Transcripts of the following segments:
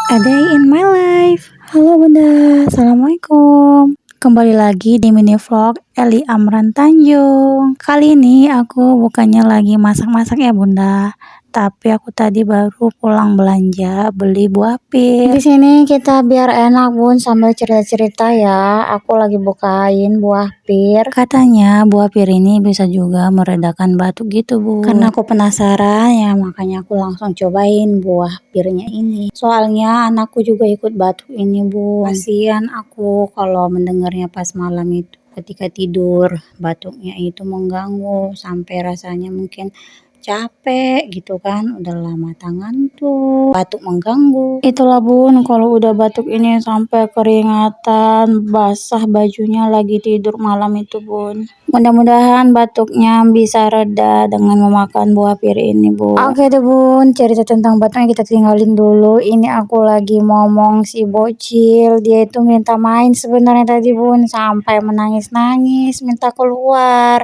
A Day in My Life. Halo Bunda, Assalamualaikum. Kembali lagi di mini vlog Eli Amran Tanjung. Kali ini aku bukannya lagi masak-masak ya Bunda, tapi aku tadi baru pulang belanja beli buah pir. Di sini kita biar enak Bun sambil cerita-cerita ya. Aku lagi bukain buah pir. Katanya buah pir ini bisa juga meredakan batuk gitu Bu. Karena aku penasaran ya, makanya aku langsung cobain buah pirnya ini. Soalnya anakku juga ikut batuk ini Bu. Kasihan aku kalau mendengarnya pas malam itu. Ketika tidur batuknya itu mengganggu sampai rasanya mungkin capek gitu kan, udah lama tangan tuh batuk mengganggu. Itulah Bun, kalau udah batuk ini sampai keringatan, basah bajunya lagi tidur malam itu Bun. Mudah-mudahan batuknya bisa reda dengan memakan buah pir ini Bu. Oke deh Bun, cerita tentang batuknya kita tinggalin dulu. Ini aku lagi ngomong si bocil, dia itu minta main sebenarnya tadi Bun, sampai menangis-nangis minta keluar.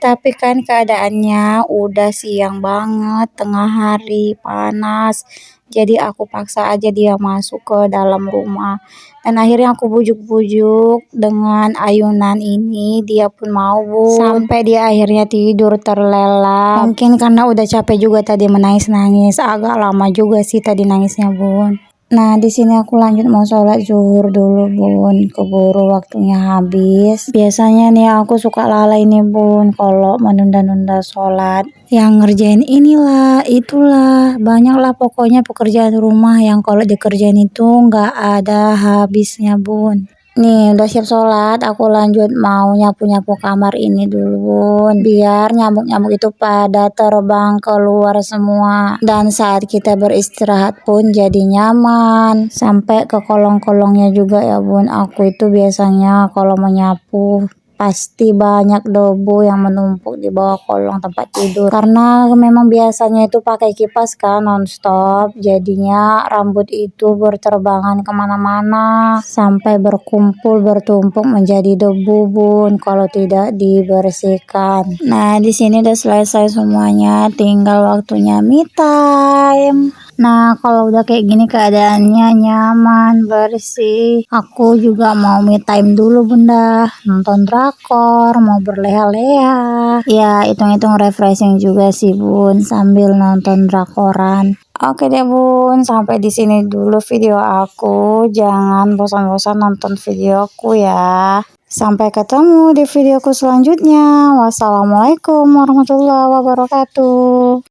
Tapi kan keadaannya udah siang banget, tengah hari, panas. Jadi aku paksa aja dia masuk ke dalam rumah. Dan akhirnya aku bujuk-bujuk dengan ayunan ini, dia pun mau Bun. Sampai dia akhirnya tidur terlelap. Mungkin karena udah capek juga tadi menangis-nangis. Agak lama juga sih tadi nangisnya Bun. Nah, di sini aku lanjut mau sholat zuhur dulu Bun. Keburu waktunya habis. Biasanya nih aku suka lalai nih Bun kalau menunda-nunda sholat. Yang ngerjain inilah, itulah. Banyaklah pokoknya pekerjaan rumah yang kalau dikerjain itu nggak ada habisnya Bun. Nih udah siap sholat, aku lanjut mau nyapu-nyapu kamar ini dulu Bun, biar nyamuk-nyamuk itu pada terbang keluar semua. Dan saat kita beristirahat pun jadi nyaman. Sampai ke kolong-kolongnya juga ya Bun. Aku itu biasanya kalau menyapu pasti banyak debu yang menumpuk di bawah kolong tempat tidur. Karena memang biasanya itu pakai kipas kan nonstop, jadinya rambut itu berterbangan kemana-mana sampai berkumpul bertumpuk menjadi debu Bun kalau tidak dibersihkan. Nah di sini udah selesai semuanya, tinggal waktunya me time. Nah kalau udah kayak gini keadaannya nyaman, bersih, aku juga mau me time dulu Bunda, nonton drakor, mau berleha-leha. Ya hitung-hitung refreshing juga sih Bun sambil nonton drakoran. Oke deh Bun, sampai di sini dulu video aku. Jangan bosan-bosan nonton videoku ya. Sampai ketemu di videoku selanjutnya. Wassalamualaikum warahmatullahi wabarakatuh.